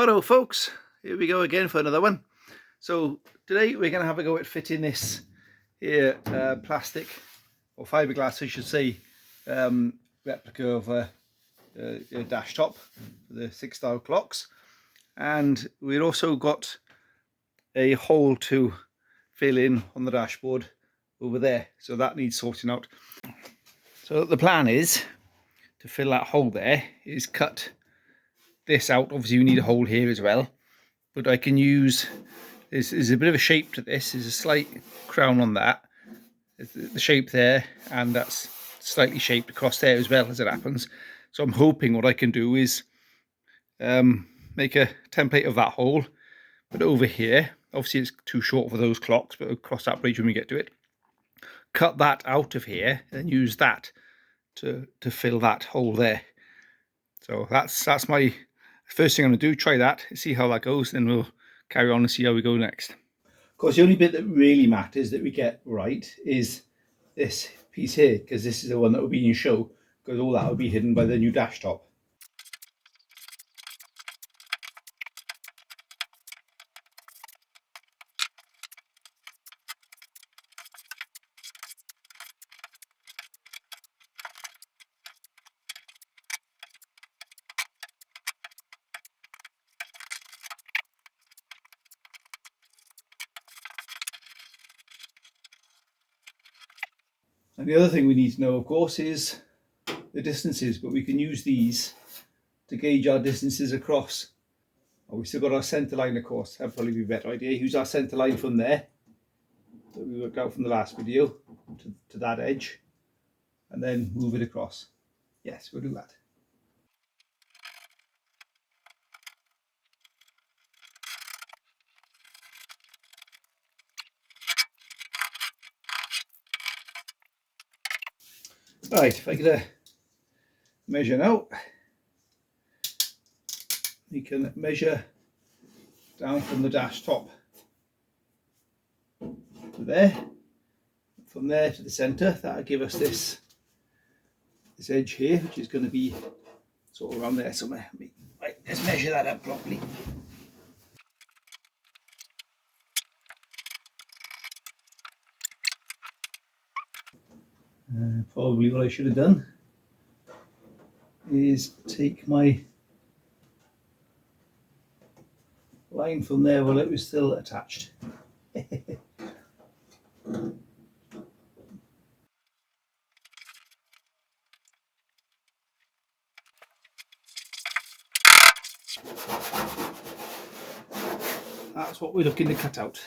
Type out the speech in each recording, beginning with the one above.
Hello folks, here we go again for another one. So today we're going to have a go at fitting this here plastic or fiberglass I should say replica of a dash top for the 6-dial clocks, and we've also got a hole to fill in on the dashboard over there, so that needs sorting out. So the plan is to fill that hole there is cut this out. Obviously you need a hole here as well, but I can use, there's a bit of a shape to this, there's a slight crown on that, the shape there, and that's slightly shaped across there as well as it happens. So I'm hoping what I can do is make a template of that hole, but over here, obviously it's too short for those clocks, but we'll cross that bridge when we get to it. Cut that out of here and use that to fill that hole there. So that's my first thing I'm going to do, try that, see how that goes, then we'll carry on and see how we go next. Of course, the only bit that really matters that we get right is this piece here, because this is the one that will be in show, because all that will be hidden by the new dash top. And the other thing we need to know, of course, is the distances, but we can use these to gauge our distances across. Oh, we still got our centre line, of course. That'd probably be a better idea. Use our centre line from there that we worked out from the last video to that edge, and then move it across. Yes, we'll do that. Right, if I get a measure now, we can measure down from the dash top to there, from there to the centre. That'll give us this edge here, which is going to be sort of around there somewhere. Right, let's measure that up properly. Probably what I should have done is take my line from there while it was still attached. That's what we're looking to cut out.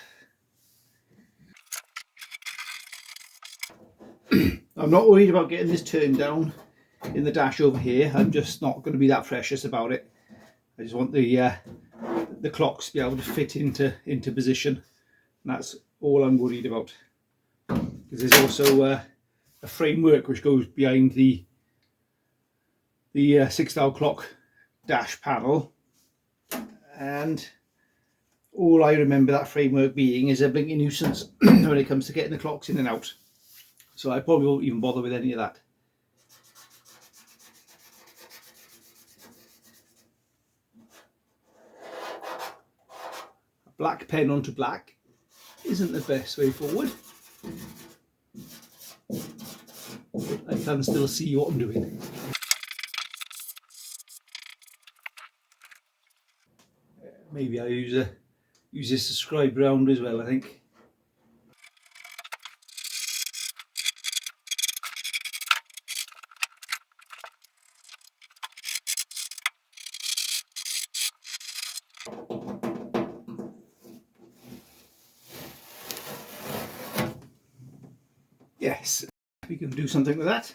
I'm not worried about getting this turned down in the dash over here. I'm just not going to be that precious about it. I just want the clocks to be able to fit into position, and that's all I'm worried about. Because there's also a framework which goes behind the 6-dial clock dash panel, and all I remember that framework being is a blinking nuisance when it comes to getting the clocks in and out. So I probably won't even bother with any of that. A black pen onto black isn't the best way forward. I can still see what I'm doing. Maybe I use this to scribe round as well, I think. Yes, we can do something with that.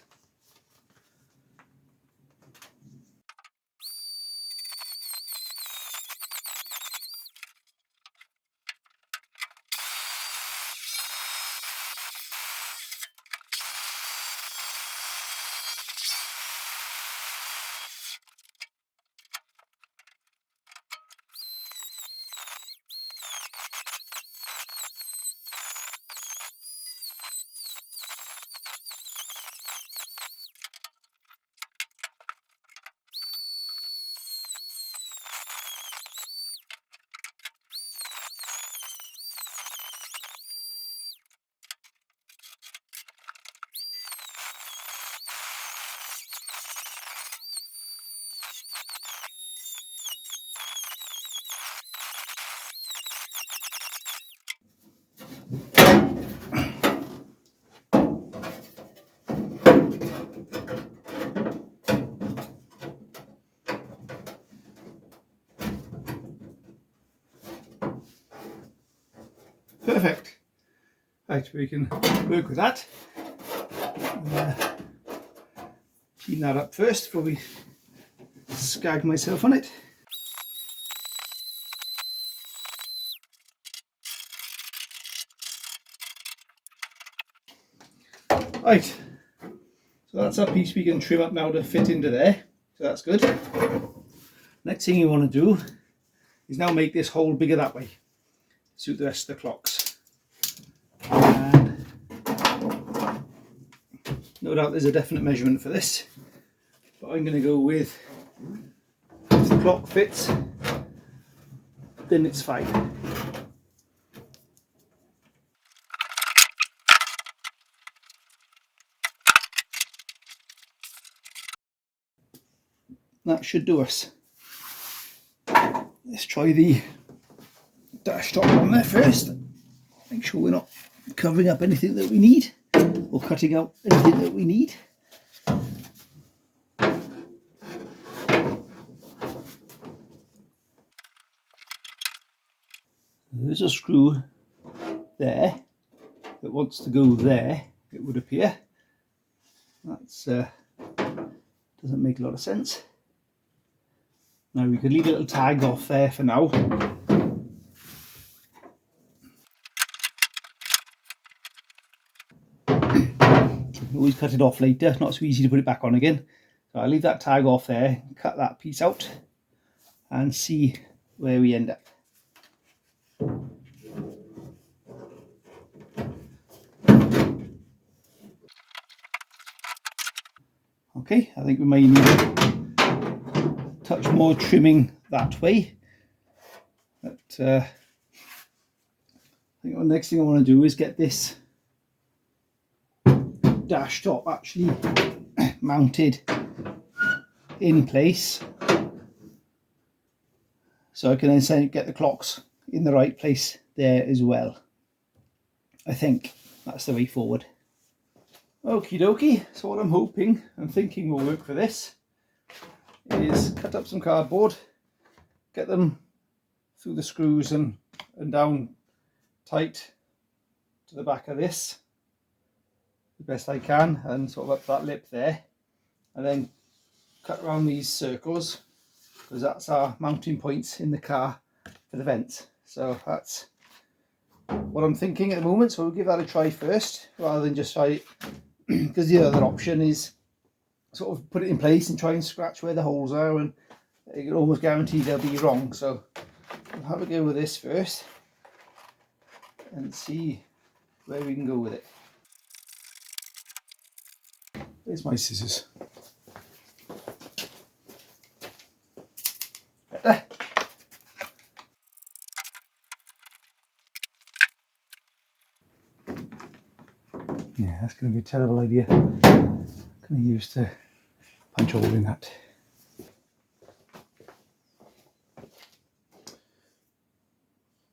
Right, we can work with that. Clean that up first before we skag myself on it. Right, so that's that piece we can trim up now to fit into there, so that's good. Next thing you want to do is now make this hole bigger that way, suit the rest of the clocks. And no doubt there's a definite measurement for this, but I'm going to go with, if the clock fits, then it's fine. That should do us. Let's try the dash top on there first. Make sure we're not covering up anything that we need or cutting out anything that we need. There's a screw there that wants to go there, it would appear. That's doesn't make a lot of sense. Now we could leave a little tag off there for now. Always cut it off later, not so easy to put it back on again. So I'll leave that tag off there, cut that piece out and see where we end up. Okay, I think we may need a touch more trimming that way. But I think the next thing I want to do is get this dash top actually mounted in place, so I can then get the clocks in the right place there as well. I think that's the way forward. Okie dokie, so what I'm hoping and thinking will work for this is cut up some cardboard, get them through the screws and down tight to the back of this the best I can, and sort of up that lip there, and then cut around these circles because that's our mounting points in the car for the vents. So that's what I'm thinking at the moment, so we'll give that a try first rather than just try it, because the other option is sort of put it in place and try and scratch where the holes are, and you can almost guarantee they'll be wrong. So we'll have a go with this first and see where we can go with it. There's my scissors. Better. Yeah, that's going to be a terrible idea. I'm going to use to punch a hole in that.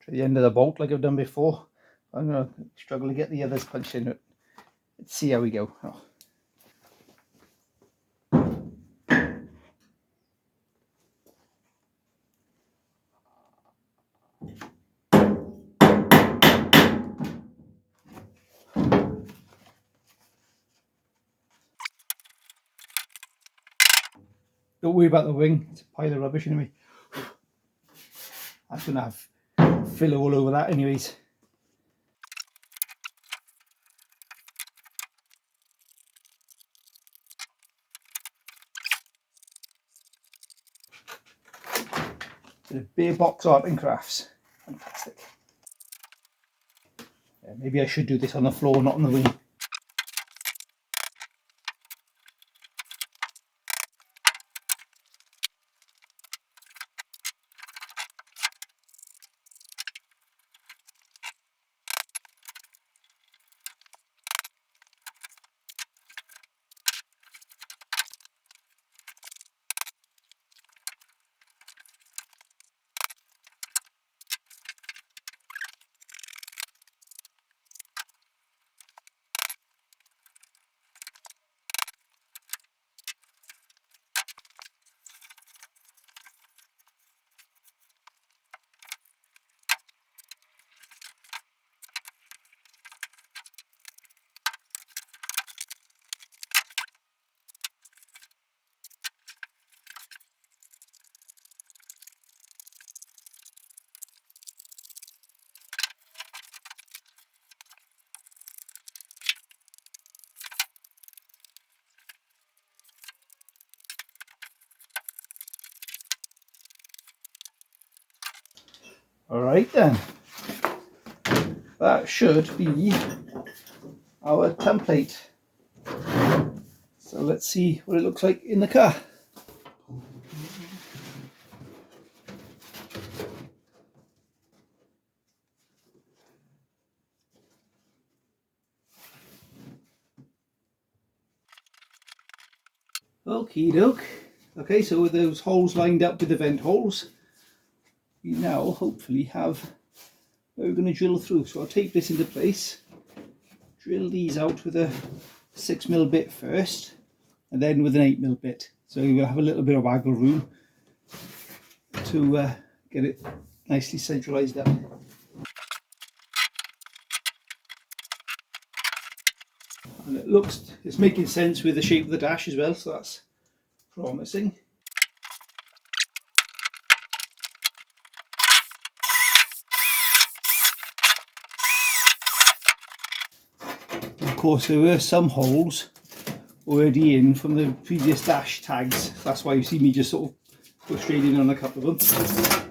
Try the end of the bolt like I've done before. I'm going to struggle to get the others punched in it. Let's see how we go. Oh. Don't worry about the wing, it's a pile of rubbish anyway. I'm going to have filler all over that anyways. Bit of beer box art and crafts. Fantastic. Yeah, maybe I should do this on the floor, not on the wing. Alright then, that should be our template. So let's see what it looks like in the car. Okie doke. Okay, so with those holes lined up with the vent holes, we now hopefully have where we're going to drill through. So I'll take this into place, drill these out with a 6mm bit first, and then with an 8mm bit. So we'll have a little bit of waggle room to get it nicely centralised up. And it's making sense with the shape of the dash as well, so that's promising. Of course, there were some holes already in from the previous dash tags. That's why you see me just sort of go straight in on a couple of them. So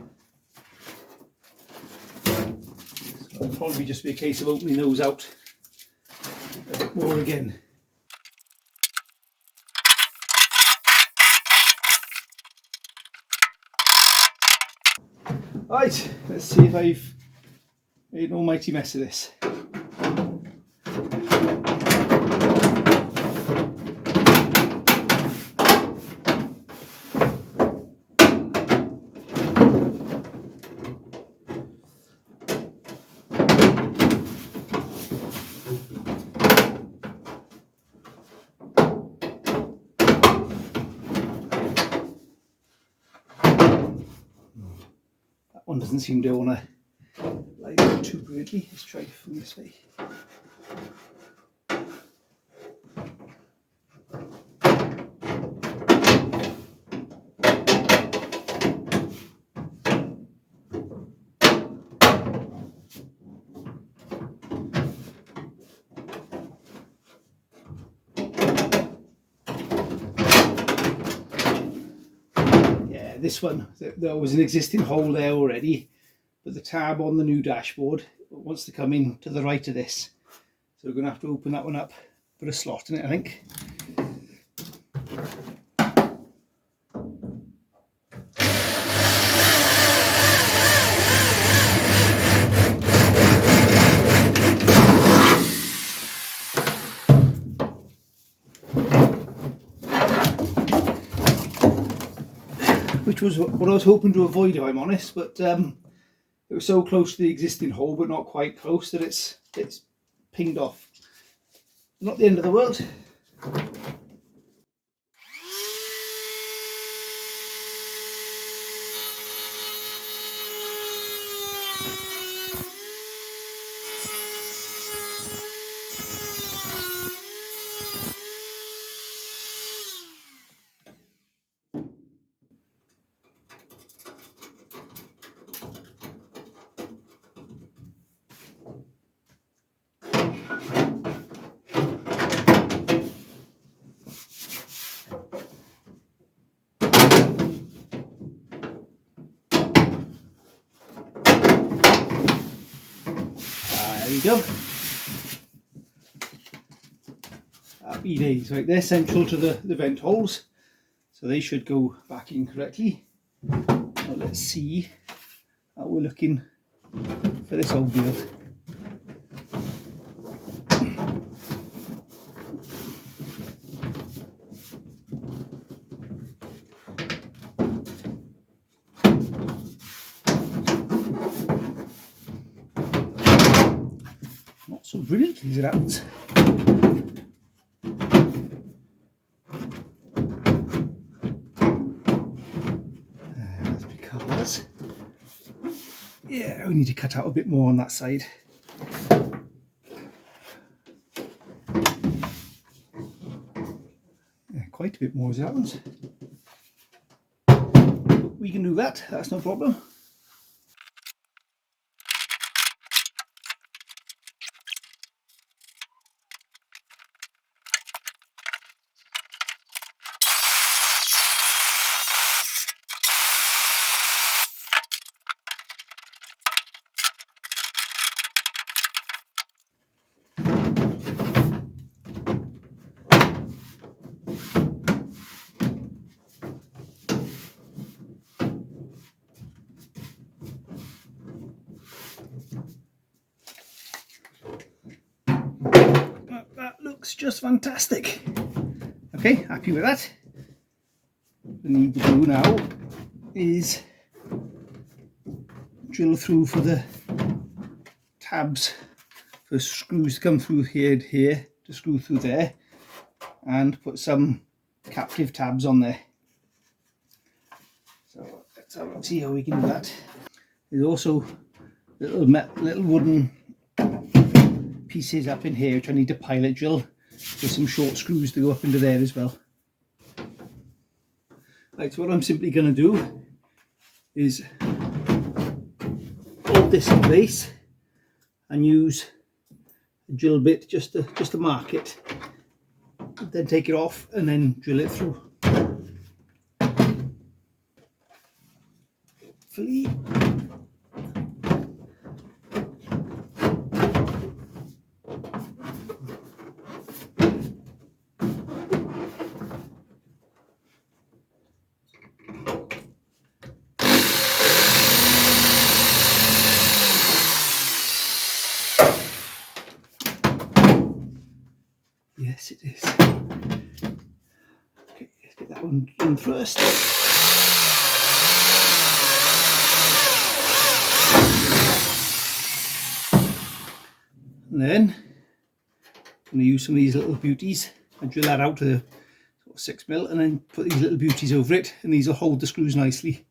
it'll probably just be a case of opening those out a bit more again. Right, let's see if I've made an almighty mess of this. That one doesn't seem to want to line up too brilliantly. Let's try from this way. This one, there was an existing hole there already, but the tab on the new dashboard wants to come in to the right of this. So we're going to have to open that one up, put a slot in it, I think. Which was what I was hoping to avoid, if I'm honest, but it was so close to the existing hole, but not quite close, that it's pinged off. Not the end of the world. There we go. Happy days. Right, they're central to the vent holes, so they should go back in correctly. Now let's see how we're looking for this old build. Not so brilliantly as it happens. That's because, yeah, we need to cut out a bit more on that side. Yeah, quite a bit more as it happens. We can do that, that's no problem. looks just fantastic. Okay, happy with that. What we need to do now is drill through for the tabs for screws to come through here to screw through there, and put some captive tabs on there. So let's see how we can do that. There's also little wooden pieces up in here which I need to pilot drill with some short screws to go up into there as well. Right, so what I'm simply going to do is hold this in place and use a drill bit just to mark it, then take it off and then drill it through. Hopefully. Yes, it is. Okay, let's get that one done first. And then I'm going to use some of these little beauties and drill that out to the 6mm, and then put these little beauties over it, and these will hold the screws nicely.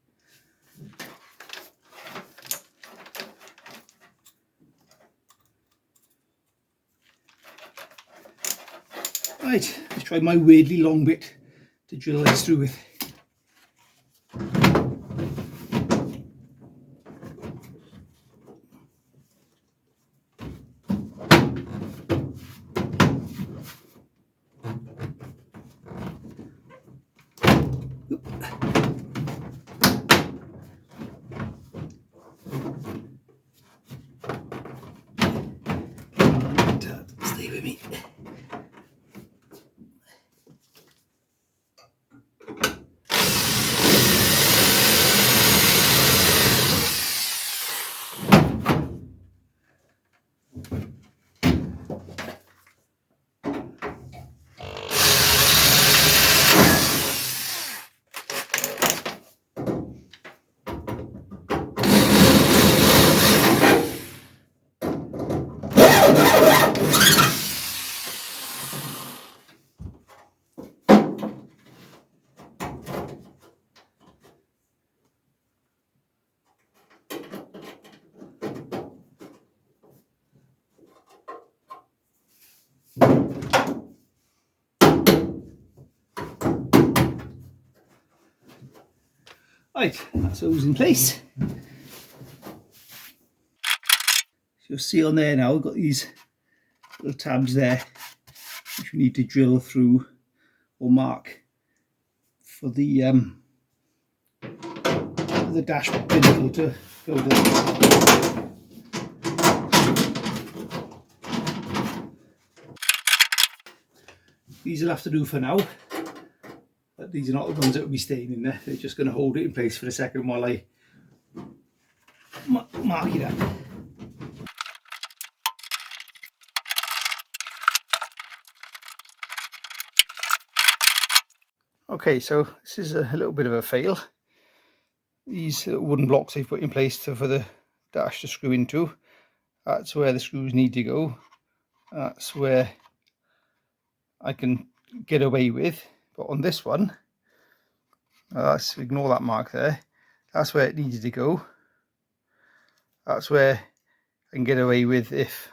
Right, let's try my weirdly long bit to drill this through with. Stay with me. Right, that's those in place. So you'll see on there now, we've got these little tabs there which we need to drill through or mark for the dash pinnacle to go down. These will have to do for now, but these are not the ones that will be staying in there. They're just going to hold it in place for a second while I mark it up. Okay, so this is a little bit of a fail. These wooden blocks they've put in place for the dash to screw into, that's where the screws need to go. That's where I can get away with, but on this one, let's ignore that mark there. That's where it needed to go. That's where I can get away with if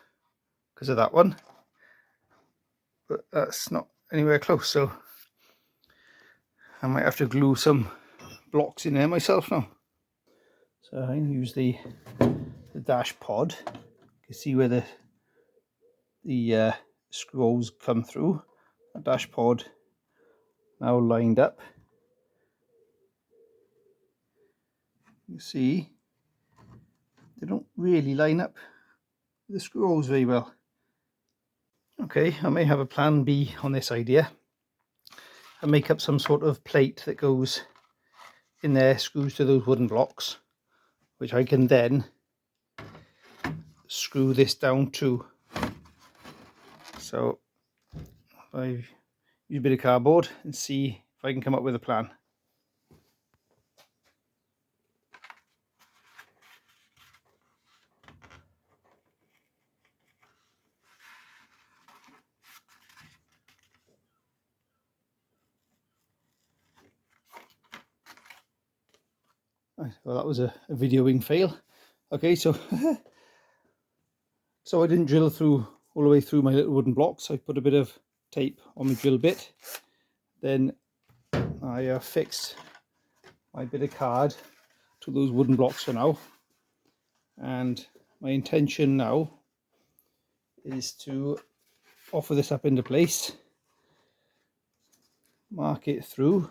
because of that one, but that's not anywhere close, so I might have to glue some blocks in there myself now. So I'm going to use the dash pod. You can see where the screws come through. The dash pod now lined up. You see they don't really line up with the screws very well. Okay, I may have a plan B on this idea. I make up some sort of plate that goes in there, screws to those wooden blocks, which I can then screw this down to. So I use a bit of cardboard and see if I can come up with a plan. Right, well, that was a videoing fail. Okay, so so I didn't drill through all the way through my little wooden blocks. I put a bit of tape on the drill bit, then I fixed my bit of card to those wooden blocks for now, and my intention now is to offer this up into place, mark it through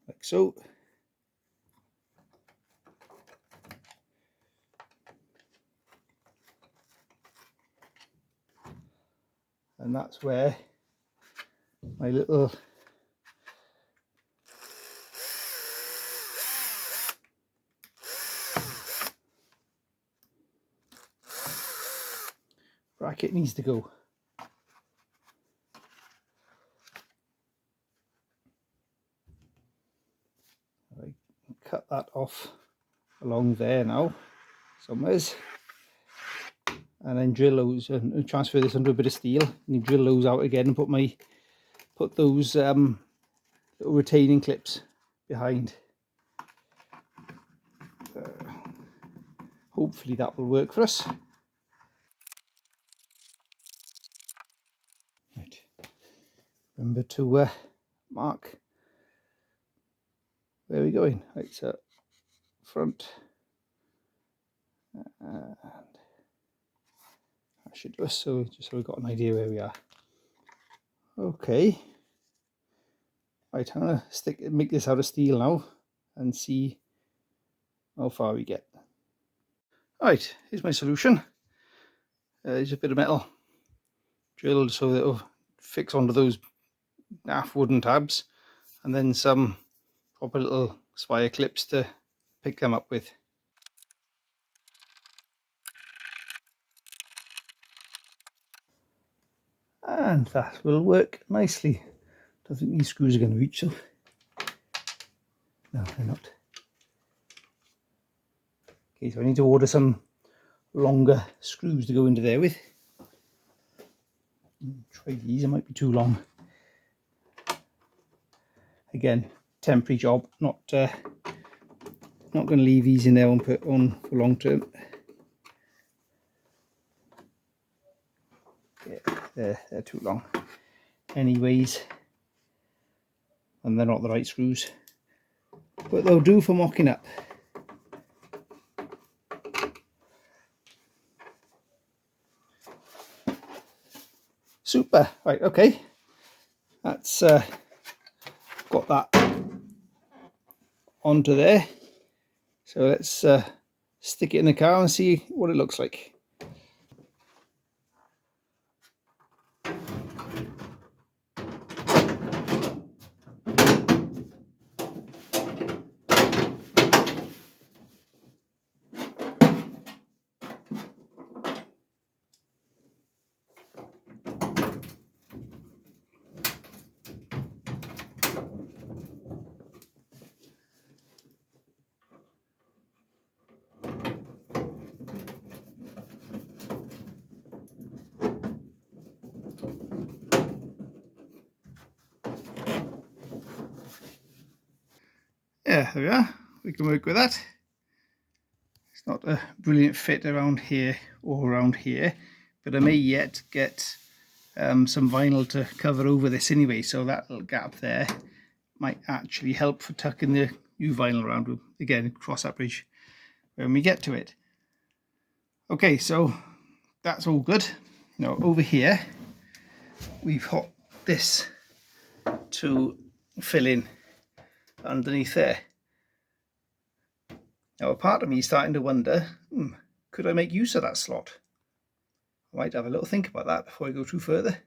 like so, and that's where my little bracket needs to go. I cut that off along there now, somewheres, and then drill those and transfer this under a bit of steel, and you drill those out again and put those little retaining clips behind. Hopefully that will work for us. Right. Remember to mark where we're going. Right, so front, and that should do us, so just so we've got an idea where we are. Okay. Right, I'm gonna make this out of steel now and see how far we get. Right, here's my solution. There's a bit of metal drilled so that it'll fix onto those naff wooden tabs, and then some proper little spire clips to pick them up with. And that will work nicely. Don't think these screws are going to reach, so no, they're not. Okay, so I need to order some longer screws to go into there with. Try these, it might be too long. Again, temporary job, not going to leave these in there on for long term. Yeah, they're too long. Anyways, and they're not the right screws, but they'll do for mocking up. Super. Right, okay, that's got that onto there, so let's stick it in the car and see what it looks like. Yeah, there we are. We can work with that. It's not a brilliant fit around here or around here, but I may yet get some vinyl to cover over this anyway, so that little gap there might actually help for tucking the new vinyl around. We'll again cross that bridge when we get to it. Okay, so that's all good. Now over here we've got this to fill in underneath there. Now a part of me is starting to wonder, could I make use of that slot? I might have a little think about that before I go too further.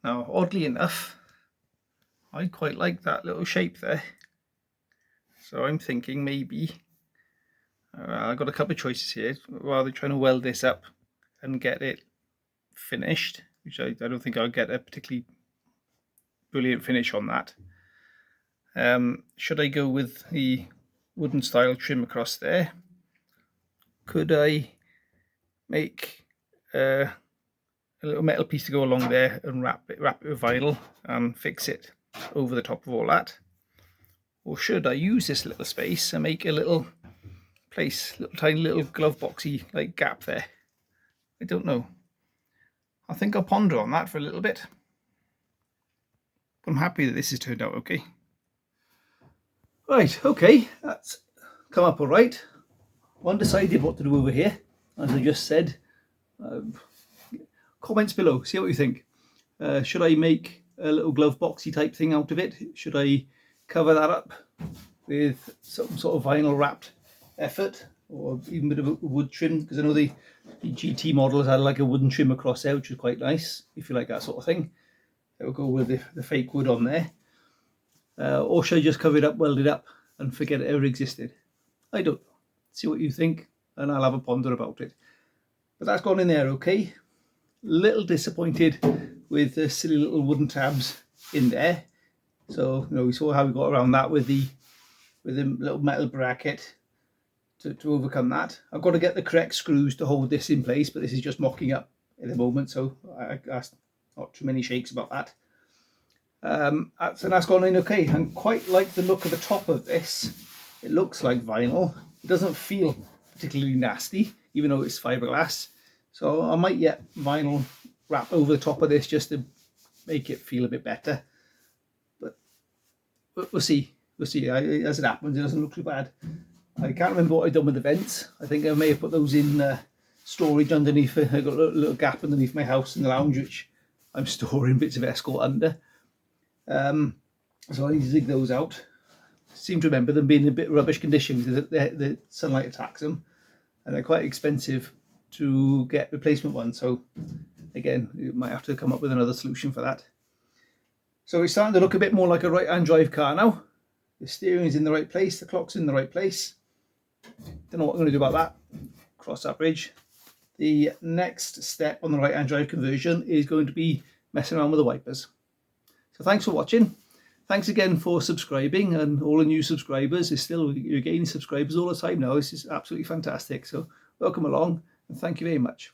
Now oddly enough, I quite like that little shape there, so I'm thinking maybe I've got a couple of choices here. Rather trying to weld this up and get it finished, which I don't think I'll get a particularly brilliant finish on that. Should I go with the wooden style trim across there? Could I make a little metal piece to go along there and wrap it with vinyl and fix it over the top of all that? Or should I use this little space and make a little place, tiny little glove boxy like gap there? I don't know. I think I'll ponder on that for a little bit. But I'm happy that this has turned out okay. Right, okay, that's come up all right. Undecided what to do over here, as I just said. Comments below, see what you think. Should I make a little glove boxy type thing out of it? Should I cover that up with some sort of vinyl wrapped effort, or even a bit of a wood trim? Because I know the GT models had like a wooden trim across there, which is quite nice if you like that sort of thing. It will go with the fake wood on there. Or should I just cover it up, weld it up, and forget it ever existed? I don't know. See what you think, and I'll have a ponder about it. But that's gone in there okay. Little disappointed with the silly little wooden tabs in there. So, you know, we saw how we got around that with the little metal bracket to overcome that. I've got to get the correct screws to hold this in place, but this is just mocking up at the moment, so that's not too many shakes about that. So that's gone in okay. I quite like the look of the top of this. It looks like vinyl. It doesn't feel particularly nasty, even though it's fiberglass. So I might get vinyl wrap over the top of this just to make it feel a bit better. But we'll see. We'll see. As it happens, it doesn't look too bad. I can't remember what I've done with the vents. I think I may have put those in storage underneath. I've got a little gap underneath my house in the lounge, which I'm storing bits of Escort under. So I need to dig those out. Seem to remember them being in a bit rubbish condition because the sunlight attacks them, and they're quite expensive to get replacement ones. So again, you might have to come up with another solution for that. So it's starting to look a bit more like a right-hand drive car now. The steering is in the right place, the clock's in the right place. Don't know what I'm going to do about that. Cross that bridge. The next step on the right-hand drive conversion is going to be messing around with the wipers. So thanks for watching. Thanks again for subscribing, and all the new subscribers. You're gaining subscribers all the time now. This is absolutely fantastic. So welcome along, and thank you very much.